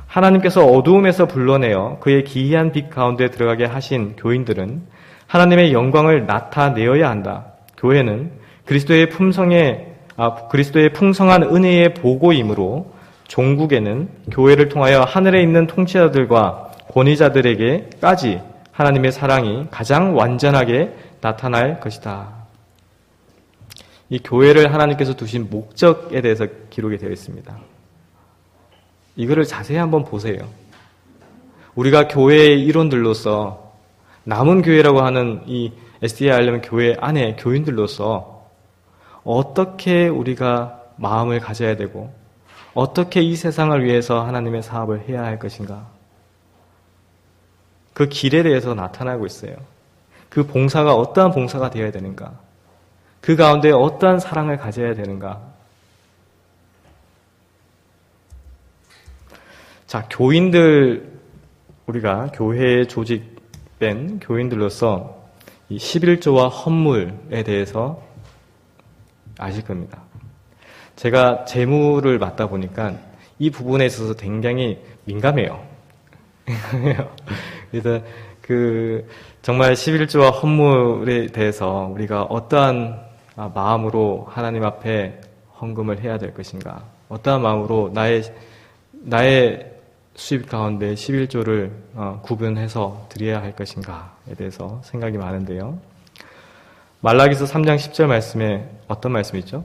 하나님께서 어두움에서 불러내어 그의 기이한 빛 가운데 들어가게 하신 교인들은 하나님의 영광을 나타내어야 한다. 교회는 그리스도의 풍성한 은혜의 보고이므로 종국에는 교회를 통하여 하늘에 있는 통치자들과 권위자들에게까지 하나님의 사랑이 가장 완전하게 나타날 것이다. 이 교회를 하나님께서 두신 목적에 대해서 기록이 되어 있습니다. 이거를 자세히 한번 보세요. 우리가 교회의 일원들로서 남은 교회라고 하는 이 SDA 알렘 교회 안에 교인들로서 어떻게 우리가 마음을 가져야 되고 어떻게 이 세상을 위해서 하나님의 사업을 해야 할 것인가, 그 길에 대해서 나타나고 있어요. 그 봉사가 어떠한 봉사가 되어야 되는가, 그 가운데 어떠한 사랑을 가져야 되는가. 자, 교인들, 우리가 교회에 조직된 교인들로서 이 11조와 헌물에 대해서 아실 겁니다. 제가 재무를 맡다 보니까 이 부분에 있어서 굉장히 민감해요. 그래서 정말 11조와 헌물에 대해서 우리가 어떠한 마음으로 하나님 앞에 헌금을 해야 될 것인가, 어떠한 마음으로 나의 수입 가운데 11조를 구분해서 드려야 할 것인가에 대해서 생각이 많은데요. 말라기서 3장 10절 말씀에 어떤 말씀이 있죠?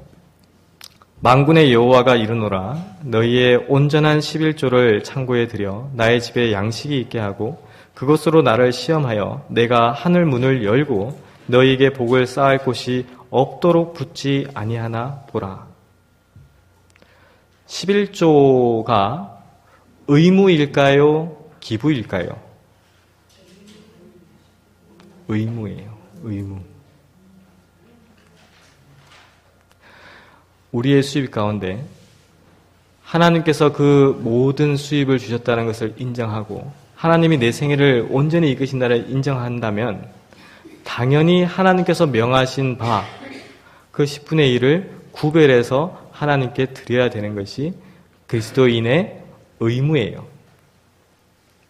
만군의 여호와가 이르노라, 너희의 온전한 11조를 창고에 들여 나의 집에 양식이 있게 하고 그것으로 나를 시험하여 내가 하늘 문을 열고 너희에게 복을 쌓을 곳이 없도록 붙지 아니하나 보라. 11조가 의무일까요? 기부일까요? 의무예요. 의무. 우리의 수입 가운데 하나님께서 그 모든 수입을 주셨다는 것을 인정하고 하나님이 내 생애를 온전히 이끄신다를 인정한다면 당연히 하나님께서 명하신 바 그 10분의 1을 구별해서 하나님께 드려야 되는 것이 그리스도인의 의무예요.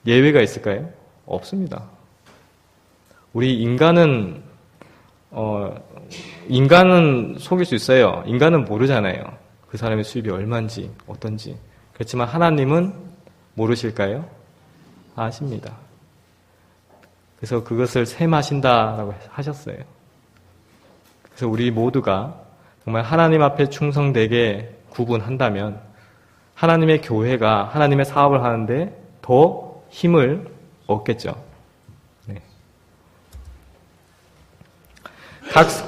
예외가 있을까요? 없습니다. 우리 인간은 속일 수 있어요. 인간은 모르잖아요. 그 사람의 수입이 얼마인지 어떤지. 그렇지만 하나님은 모르실까요? 아십니다. 그래서 그것을 셈하신다라고 하셨어요. 그래서 우리 모두가 정말 하나님 앞에 충성되게 구분한다면 하나님의 교회가 하나님의 사업을 하는데 더 힘을 얻겠죠. 네.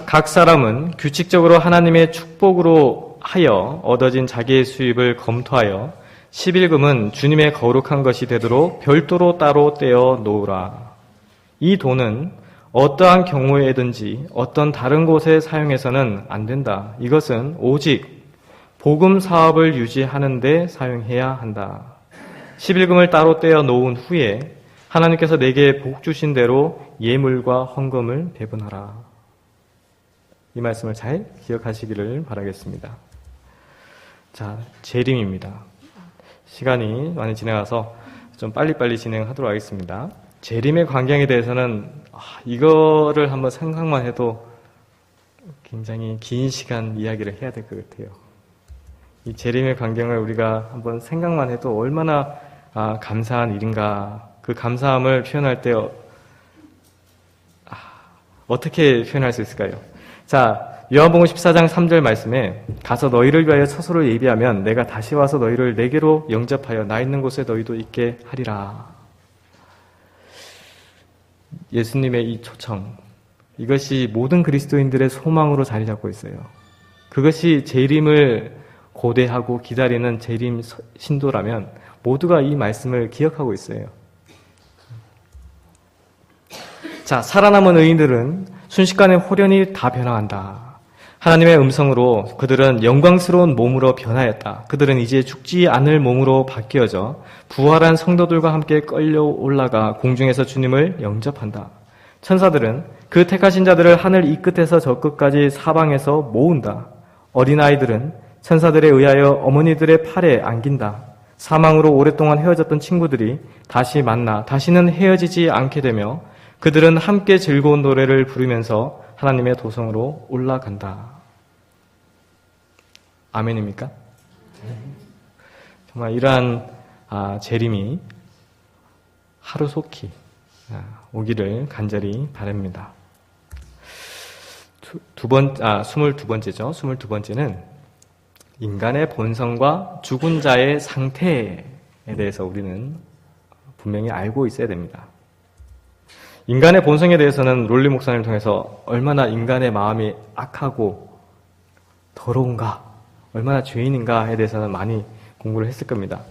각 사람은 규칙적으로 하나님의 축복으로 하여 얻어진 자기의 수입을 검토하여 11금은 주님의 거룩한 것이 되도록 별도로 따로 떼어 놓으라. 이 돈은 어떠한 경우에든지 어떤 다른 곳에 사용해서는 안 된다. 이것은 오직 복음 사업을 유지하는 데 사용해야 한다. 11금을 따로 떼어 놓은 후에 하나님께서 내게 복 주신 대로 예물과 헌금을 배분하라. 이 말씀을 잘 기억하시기를 바라겠습니다. 자, 재림입니다. 시간이 많이 지나가서 좀 빨리빨리 진행하도록 하겠습니다. 재림의 광경에 대해서는 이거를 한번 생각만 해도 굉장히 긴 시간 이야기를 해야 될 것 같아요. 이 재림의 광경을 우리가 한번 생각만 해도 얼마나 감사한 일인가. 그 감사함을 표현할 때 어떻게 표현할 수 있을까요? 자, 요한복음 14장 3절 말씀에 가서 너희를 위하여 처소를 예비하면 내가 다시 와서 너희를 내게로 영접하여 나 있는 곳에 너희도 있게 하리라. 예수님의 이 초청, 이것이 모든 그리스도인들의 소망으로 자리 잡고 있어요. 그것이 재림을 고대하고 기다리는 재림 신도라면 모두가 이 말씀을 기억하고 있어요. 자, 살아남은 의인들은 순식간에 홀연히 다 변화한다. 하나님의 음성으로 그들은 영광스러운 몸으로 변하였다. 그들은 이제 죽지 않을 몸으로 바뀌어져 부활한 성도들과 함께 끌려 올라가 공중에서 주님을 영접한다. 천사들은 그 택하신 자들을 하늘 이 끝에서 저 끝까지 사방에서 모은다. 어린아이들은 천사들에 의하여 어머니들의 팔에 안긴다. 사망으로 오랫동안 헤어졌던 친구들이 다시 만나 다시는 헤어지지 않게 되며 그들은 함께 즐거운 노래를 부르면서 하나님의 도성으로 올라간다. 아멘입니까? 정말 이러한 재림이 하루속히 오기를 간절히 바랍니다. 22번째죠. 22번째는 인간의 본성과 죽은 자의 상태에 대해서 우리는 분명히 알고 있어야 됩니다. 인간의 본성에 대해서는 롤리 목사님을 통해서 얼마나 인간의 마음이 악하고 더러운가, 얼마나 죄인인가에 대해서는 많이 공부를 했을 겁니다.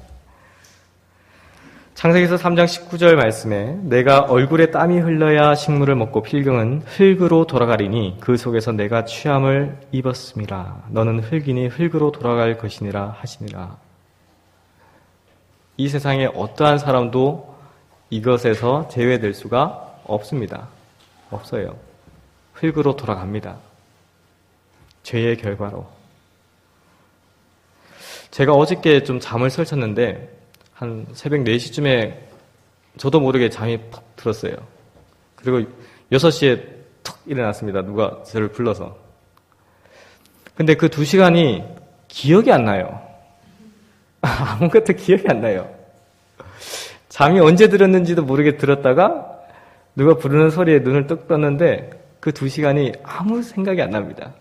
창세기서 3장 19절 말씀에 내가 얼굴에 땀이 흘러야 식물을 먹고 필경은 흙으로 돌아가리니 그 속에서 내가 취함을 입었음이라. 너는 흙이니 흙으로 돌아갈 것이니라 하시니라. 이 세상에 어떠한 사람도 이것에서 제외될 수가 없습니다. 없어요. 흙으로 돌아갑니다. 죄의 결과로. 제가 어저께 좀 잠을 설쳤는데 한 새벽 4시쯤에 저도 모르게 잠이 푹 들었어요. 그리고 6시에 툭 일어났습니다. 누가 저를 불러서. 근데 그 2시간이 기억이 안 나요. 아무것도 기억이 안 나요. 잠이 언제 들었는지도 모르게 들었다가 누가 부르는 소리에 눈을 떡 떴는데 그 2시간이 아무 생각이 안 납니다.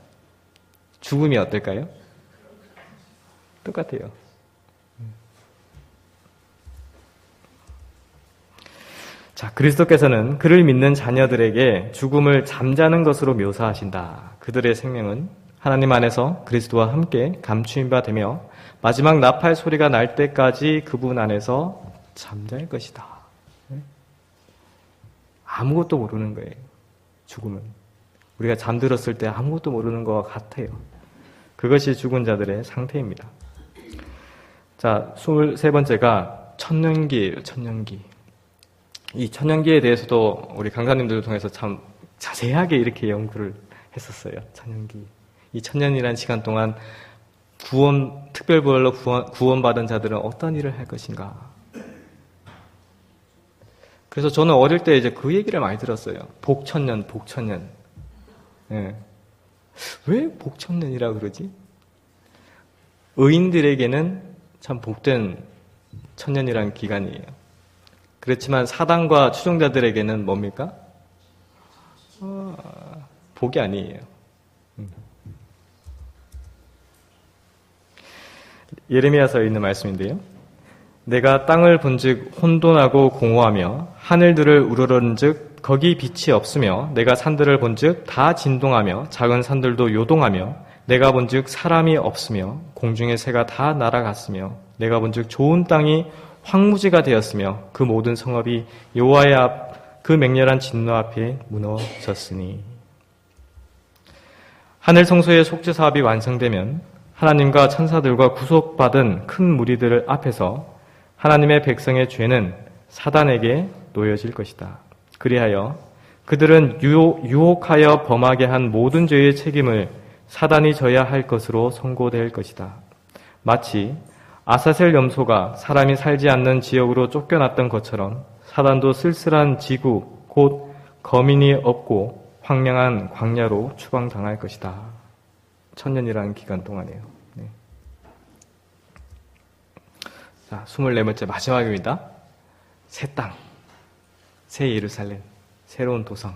죽음이 어떨까요? 똑같아요. 자, 그리스도께서는 그를 믿는 자녀들에게 죽음을 잠자는 것으로 묘사하신다. 그들의 생명은 하나님 안에서 그리스도와 함께 감추인 바 되며 마지막 나팔 소리가 날 때까지 그분 안에서 잠잘 것이다. 아무것도 모르는 거예요. 죽음은. 우리가 잠들었을 때 아무것도 모르는 것과 같아요. 그것이 죽은 자들의 상태입니다. 자, 23번째가 천년기예요. 천년기. 이 천년기에 대해서도 우리 강사님들을 통해서 참 자세하게 이렇게 연구를 했었어요. 천년기. 이 천년이라는 시간 동안 특별부활로 구원받은 자들은 어떤 일을 할 것인가. 그래서 저는 어릴 때 이제 그 얘기를 많이 들었어요. 복천년, 복천년. 예. 왜 복천년이라 그러지? 의인들에게는 참 복된 천년이라는 기간이에요. 그렇지만 사단과 추종자들에게는 뭡니까? 복이 아니에요. 예레미야서에 있는 말씀인데요. 내가 땅을 본즉 혼돈하고 공허하며 하늘들을 우러러는즉 거기 빛이 없으며 내가 산들을 본즉 다 진동하며 작은 산들도 요동하며 내가 본즉 사람이 없으며 공중의 새가 다 날아갔으며 내가 본즉 좋은 땅이 황무지가 되었으며 그 모든 성읍이 여호와의 그 맹렬한 진노 앞에 무너졌으니. 하늘 성소의 속죄 사업이 완성되면 하나님과 천사들과 구속받은 큰 무리들 앞에서 하나님의 백성의 죄는 사단에게 놓여질 것이다. 그리하여 그들은 유혹하여 범하게 한 모든 죄의 책임을 사단이 져야 할 것으로 선고될 것이다. 마치 아사셀 염소가 사람이 살지 않는 지역으로 쫓겨났던 것처럼 사단도 쓸쓸한 지구, 곧 거민이 없고 황량한 광야로 추방당할 것이다. 천년이라는 기간 동안이에요. 네. 자, 24번째 마지막입니다. 새 땅, 새 예루살렘, 새로운 도성.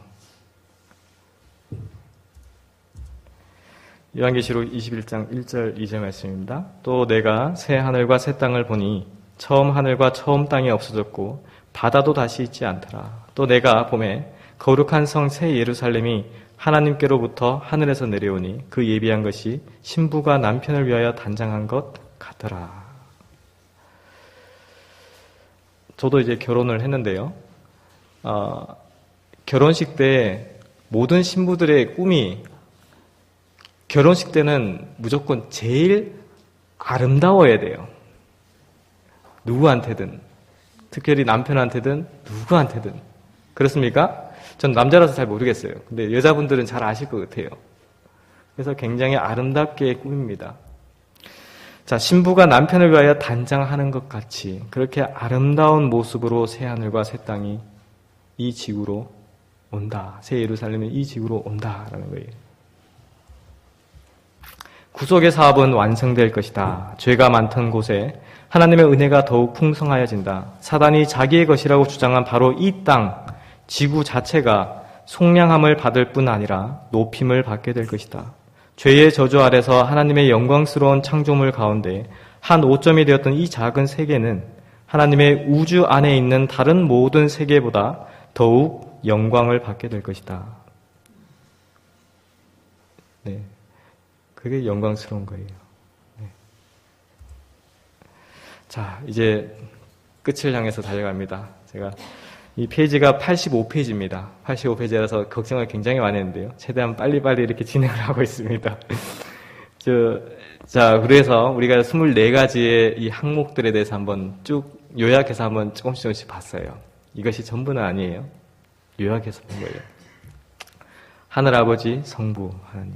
요한계시록 21장 1절 2절 말씀입니다. 또 내가 새 하늘과 새 땅을 보니 처음 하늘과 처음 땅이 없어졌고 바다도 다시 있지 않더라. 또 내가 보매 거룩한 성 새 예루살렘이 하나님께로부터 하늘에서 내려오니 그 예비한 것이 신부가 남편을 위하여 단장한 것 같더라. 저도 이제 결혼을 했는데요. 결혼식 때 모든 신부들의 꿈이 결혼식 때는 무조건 제일 아름다워야 돼요. 누구한테든. 특별히 남편한테든 누구한테든. 그렇습니까? 전 남자라서 잘 모르겠어요. 근데 여자분들은 잘 아실 것 같아요. 그래서 굉장히 아름답게 꾸밉니다. 자, 신부가 남편을 위하여 단장하는 것 같이 그렇게 아름다운 모습으로 새 하늘과 새 땅이 이 지구로 온다. 새 예루살렘이 이 지구로 온다라는 거예요. 구속의 사업은 완성될 것이다. 죄가 많던 곳에 하나님의 은혜가 더욱 풍성하여진다. 사단이 자기의 것이라고 주장한 바로 이 땅, 지구 자체가 속량함을 받을 뿐 아니라 높임을 받게 될 것이다. 죄의 저주 아래서 하나님의 영광스러운 창조물 가운데 한 오점이 되었던 이 작은 세계는 하나님의 우주 안에 있는 다른 모든 세계보다 더욱 영광을 받게 될 것이다. 네, 그게 영광스러운 거예요. 네. 자, 이제 끝을 향해서 달려갑니다. 제가 이 페이지가 85페이지입니다. 85페이지라서 걱정을 굉장히 많이 했는데요. 최대한 빨리빨리 이렇게 진행을 하고 있습니다. 자, 그래서 우리가 24가지의 이 항목들에 대해서 한번 쭉 요약해서 한번 조금씩 봤어요. 이것이 전부는 아니에요. 요약해서 본 거예요. 하늘아버지, 성부, 하나님,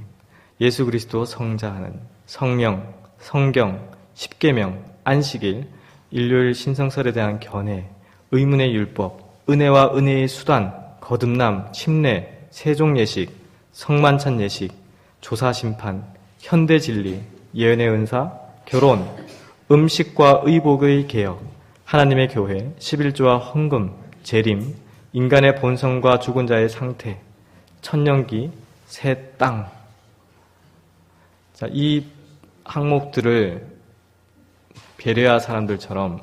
예수 그리스도 성자 하나님, 성령, 성경, 십계명, 안식일, 일요일 신성설에 대한 견해, 의문의 율법, 은혜와 은혜의 수단, 거듭남, 침례, 세종예식, 성만찬 예식, 조사심판, 현대진리, 예언의 은사, 결혼, 음식과 의복의 개혁, 하나님의 교회, 11조와 헌금, 재림, 인간의 본성과 죽은 자의 상태, 천년기, 새 땅. 자, 이 항목들을 베레아 사람들처럼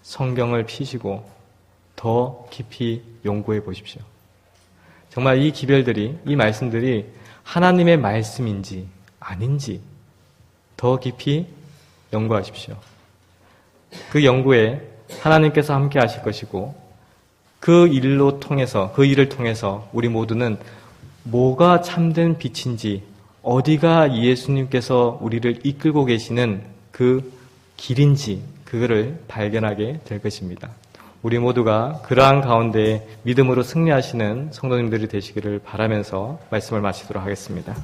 성경을 피시고 더 깊이 연구해 보십시오. 정말 이 기별들이, 이 말씀들이 하나님의 말씀인지 아닌지 더 깊이 연구하십시오. 그 연구에 하나님께서 함께 하실 것이고 그 일을 통해서 우리 모두는 뭐가 참된 빛인지, 어디가 예수님께서 우리를 이끌고 계시는 그 길인지 그거를 발견하게 될 것입니다. 우리 모두가 그러한 가운데 믿음으로 승리하시는 성도님들이 되시기를 바라면서 말씀을 마치도록 하겠습니다.